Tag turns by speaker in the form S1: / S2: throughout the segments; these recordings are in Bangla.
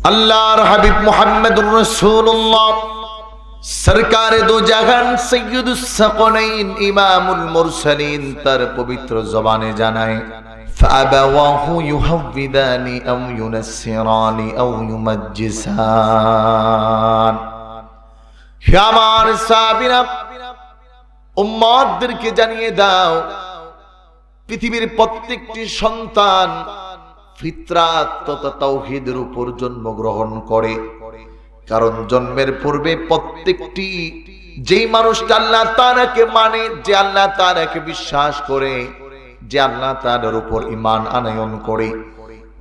S1: আল্লাহর হাবিব মুহাম্মদুর রাসূলুল্লাহ সরকারে দো জাহান সৈয়দুস সাকলাইন ইমামুল মুরসালিন তার পবিত্র জবানে জানায় ফাআবাওয়াহু ইউহাউবিদানি আও ইউনাসসিরানি আও ইউমাজ্জিসান। হে আমার সাহাবীরা, উম্মতদেরকে জানিয়ে দাও, পৃথিবীর প্রত্যেকটি সন্তান ফিতরাত তথা তাওহীদের উপর জন্মগ্রহণ করে। কারণ জন্মের পূর্বে প্রত্যেকটি যেই মানুষটা আল্লাহ তাআলাকে মানে, যে আল্লাহ তাআলাকে বিশ্বাস করে, যে আল্লাহ তাআলার উপর ঈমান আনয়ন করে,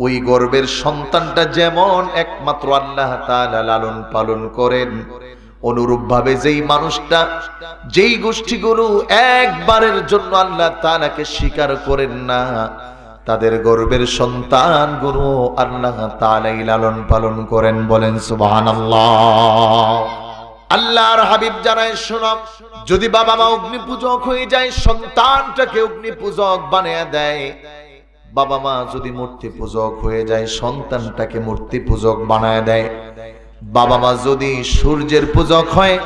S1: ওই গর্ভের সন্তানটা যেমন একমাত্র আল্লাহ তাআলা লালন পালন করেন, অনুরূপ ভাবে যেই মানুষটা, যেই গোষ্ঠীগুলো একবারের জন্য আল্লাহ তাআলাকে স্বীকার করেন না, তাদের গর্ভের সন্তানগুলো আল্লাহ তাআলাই লালন পালন করেন। বলেন সুবহানাল্লাহ। আল্লাহর হাবিব জানায়, শোনো, যদি বাবা মা অগ্নি পূজক হয়ে যায়, সন্তানটাকে অগ্নি পূজক বানিয়ে দেয়। বাবা মা যদি মূর্তি পূজক হয়ে যায়, সন্তানটাকে মূর্তি পূজক বানায় দেয়। বাবা মা যদি সূর্যের পূজক হয়,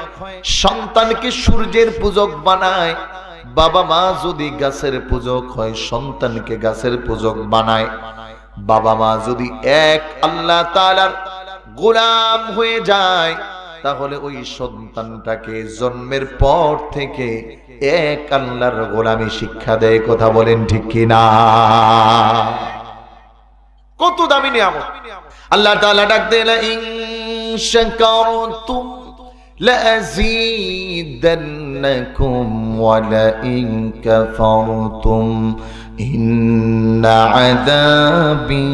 S1: সন্তানকে সূর্যের পূজক বানায়। বাবা মা যদি গাছের পূজক হয়, সন্তানকে গাছের পূজক বানায়। বাবা মা যদি এক আল্লাহ তাআলার গোলাম হয়ে যায়, তাহলে ওই সন্তানটাকে জন্মের পর থেকে এক আল্লাহর গোলামি শিক্ষা দেয়। কথা বলেন ঠিক কিনা? কত দামি নিয়ামত! আল্লাহ তাআলা ডাক দেন, ইন শাকারতুম লাযীদান্নাকুম ওয়া লাইন কাফারতুম ইন্না আযাবী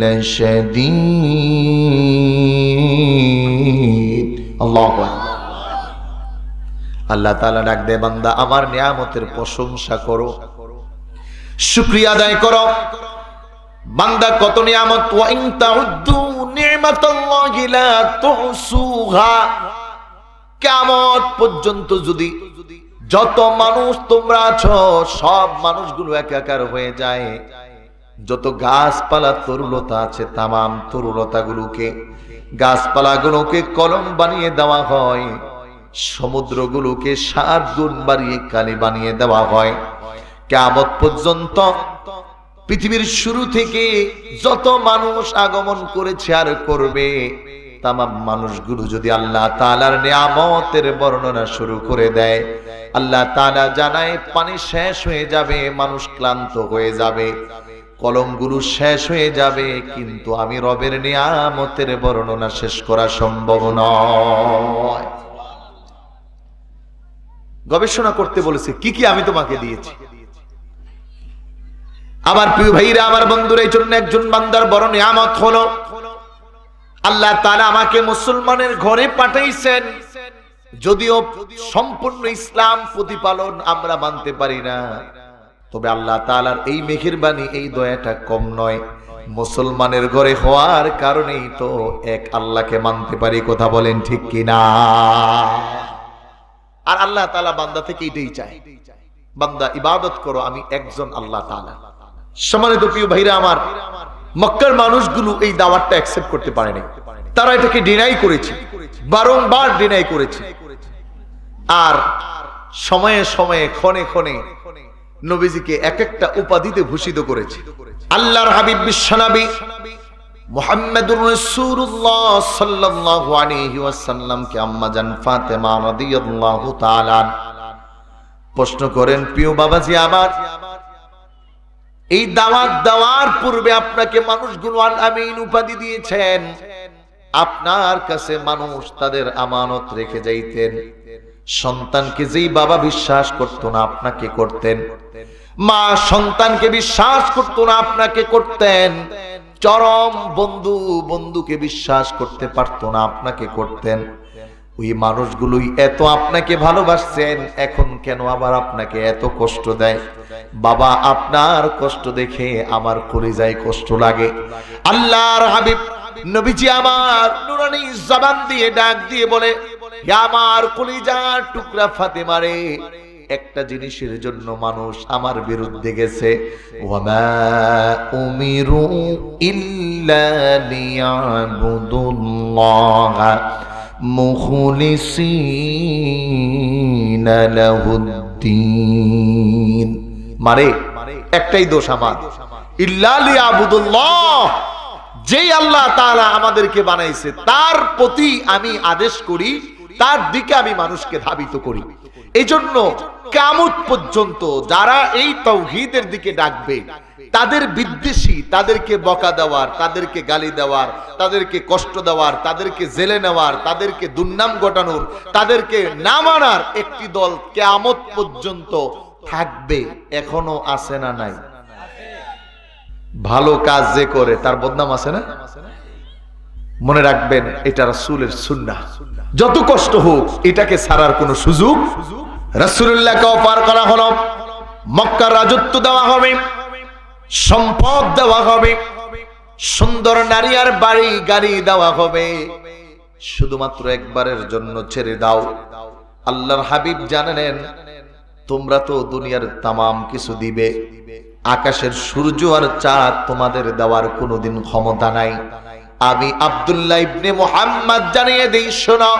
S1: লাশাদীদ। আল্লাহু আকবার। আল্লাহ তাআলা ডাক দেয়, বান্দা আমার নিয়ামতের প্রশংসা করো, শুকরিয়া আদায় করো। বান্দা কত নিয়ামত! ওয়া ইন তাউদ্দু নি'মাতাল্লাহি লা তুহসুহা। কিয়ামত পর্যন্ত যদি যত মানুষ তোমরা আছো, সব মানুষগুলো একাকার হয়ে যায়, যত গাছপালা তরুলতা আছে, তামাম তরুলতাগুলোকে, গাছপালাগুলোকে কলম বানিয়ে দেওয়া হয়, সমুদ্রগুলোকে 7 গুণ বাড়িয়ে কালি বানিয়ে দেওয়া হয়। কিয়ামত পর্যন্ত পৃথিবীর শুরু থেকে যত মানুষ আগমন করেছে আর করবে, তামাম মানুষগুলো যদি আল্লাহ তাআলার নিয়ামতের বর্ণনা শুরু করে দেয়, আল্লাহ তাআলা জানায় পানি শেষ হয়ে যাবে, মানুষ ক্লান্ত হয়ে যাবে, কলমগুলো শেষ হয়ে যাবে, কিন্তু আমি রবের নিয়ামতের বর্ণনা শেষ করা সম্ভব নয়। গবেষণা করতে বলেছে, কি কি আমি তোমাকে দিয়েছি। আমার প্রিয় ভাইরা, আমার বন্ধুরা, এই জন্য একজন বান্দার বড় নিয়ামত হলো আল্লাহ তাআলা আমাকে মুসলমানের ঘরে পাঠাইছেন। যদিও সম্পূর্ণ ইসলাম প্রতিপালন আমরা মানতে পারি না, তবে আল্লাহ তাআলার এই মেহেরবানি, এই দয়াটা কম নয়। মুসলমানের ঘরে হওয়ার কারণেই তো এক আল্লাহকে মানতে পারি। কথা বলেন ঠিক কিনা? আর আল্লাহ তাআলা বান্দা থেকে এটাই চায়, বান্দা ইবাদত করো, আমি একজন আল্লাহ তাআলা। সম্মানিত প্রিয় ভাইরা আমার, মক্কার মানুষগুলো এই দাওয়াতটা অ্যাকসেপ্ট করতে পারেনি। তারা এটাকে ডিনাই করেছে, বারংবার ডিনাই করেছে। আর সময়ে সময়ে ক্ষণে ক্ষণে নবীজিকে এক একটা উপাধিতে ভূষিত করেছে। আল্লাহর হাবিব বিশ্বনবী মুহাম্মদুর রাসূলুল্লাহ সাল্লাল্লাহু আলাইহি ওয়াসাল্লামকে আম্মা জান ফাতেমা রাদিয়াল্লাহু তাআলা প্রশ্ন করেন, প্রিয় বাবাজি আমার, এই দাওয়াত দেওয়ার পূর্বে আপনাকে মানুষগুলো আল আমিন উপাধি দিয়েছেন, আপনার কাছে মানুষ তাদের আমানত রেখে যাইতেন। সন্তানকে যেই বাবা বিশ্বাস করতো না, আপনাকে করতেন। মা সন্তানকে বিশ্বাস করতো না, আপনাকে করতেন। চরম বন্ধু বন্ধুকে বিশ্বাস করতে পারতো না, আপনাকে করতেন। ওই মানুষগুলোই এত আপনাকে ভালোবাসছেন, এখন কেন আবার আপনাকে এত কষ্ট দেয়? বাবা, আপনার কষ্ট দেখে আমার কলিজায় কষ্ট লাগে। আল্লাহর হাবিব নবীজি আমার নুরানি জবান দিয়ে ডাক দিয়ে বলে, হে আমার কলিজার টুকরা ফাতেমা রে, একটা জিনিসের জন্য মানুষ আমার বিরুদ্ধে গেছে, ওয়ামা উমিরু ইল্লা লিয়াবুদুল্লাহা মুখলিসিনা লাহুদ্দিন। মানে একটাই দোষ আমার, ইল্লা লিয়াবুদুল্লাহ, যেই আল্লাহ তাআলা আমাদেরকে বানাইছে তার প্রতি আমি আদেশ করি, তার দিকে আমি মানুষকে ধাবিত করি। এই জন্য কিয়ামত পর্যন্ত যারা এই তাওহীদের দিকে ডাকবে তাদের বিদ্বেষী, তাদেরকে বকা দেওয়ার, তাদেরকে গালি দেওয়ার, তাদেরকে কষ্ট দেওয়ার, তাদেরকে জেলে নেওয়ার, তাদেরকে দুর্নাম ঘটানোর, তাদেরকে না মানার একটি দল কিয়ামত পর্যন্ত থাকবে। এখনো আছে না নাই? ভালো কাজ যে করে তার বদনাম আছে না? মনে রাখবেন এটা রাসূলের সুন্নাহ। যত কষ্ট হোক এটাকে ছাড়ার কোনো সুযোগ, রাসূলুল্লাহকে অফার করা হলো, মক্কার রাজত্ব দেওয়া হবে, সম্পদ দেওয়া হবে, সুন্দর নারী আর বাড়ি গাড়ি দেওয়া হবে, শুধুমাত্র একবারের জন্য ছেড়ে দাও। আল্লাহর হাবিব জানেন তোমরা তো দুনিয়ার তামাম কিছু দিবে, আকাশের সূর্য আর চাঁদ তোমাদের দেওয়ার কোনোদিন ক্ষমতা নাই। আমি আব্দুল্লাহ ইবনে মুহাম্মদ জানিয়ে দেই, শোনো,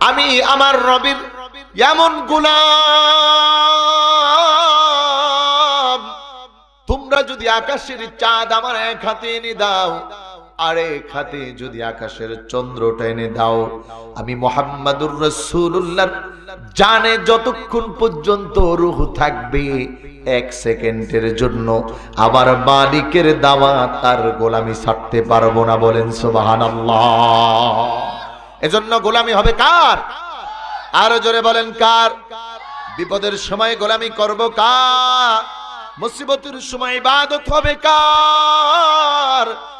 S1: আমি আমার রবের এমন গোলাম, তোমরা যদি আকাশের চাঁদ আমার এক হাতে এনে দাও, আর এক হাতে যদি আকাশের চন্দ্রটা এনে দাও, আমি মুহাম্মাদুর রাসূলুল্লাহর জানে যতক্ষণ পর্যন্ত রূহ থাকবে, এক সেকেন্ডের জন্য আমার মালিকের দাওয়াত আর গোলামি ছাড়তে পারবো না। বলেন সুবহানাল্লাহ। এজন্য গোলামি হবে কার? আরো জোরে বলেন কার? বিপদের সময় গোলামি করব কার? মুসিবতের সময় ইবাদত হবে কার?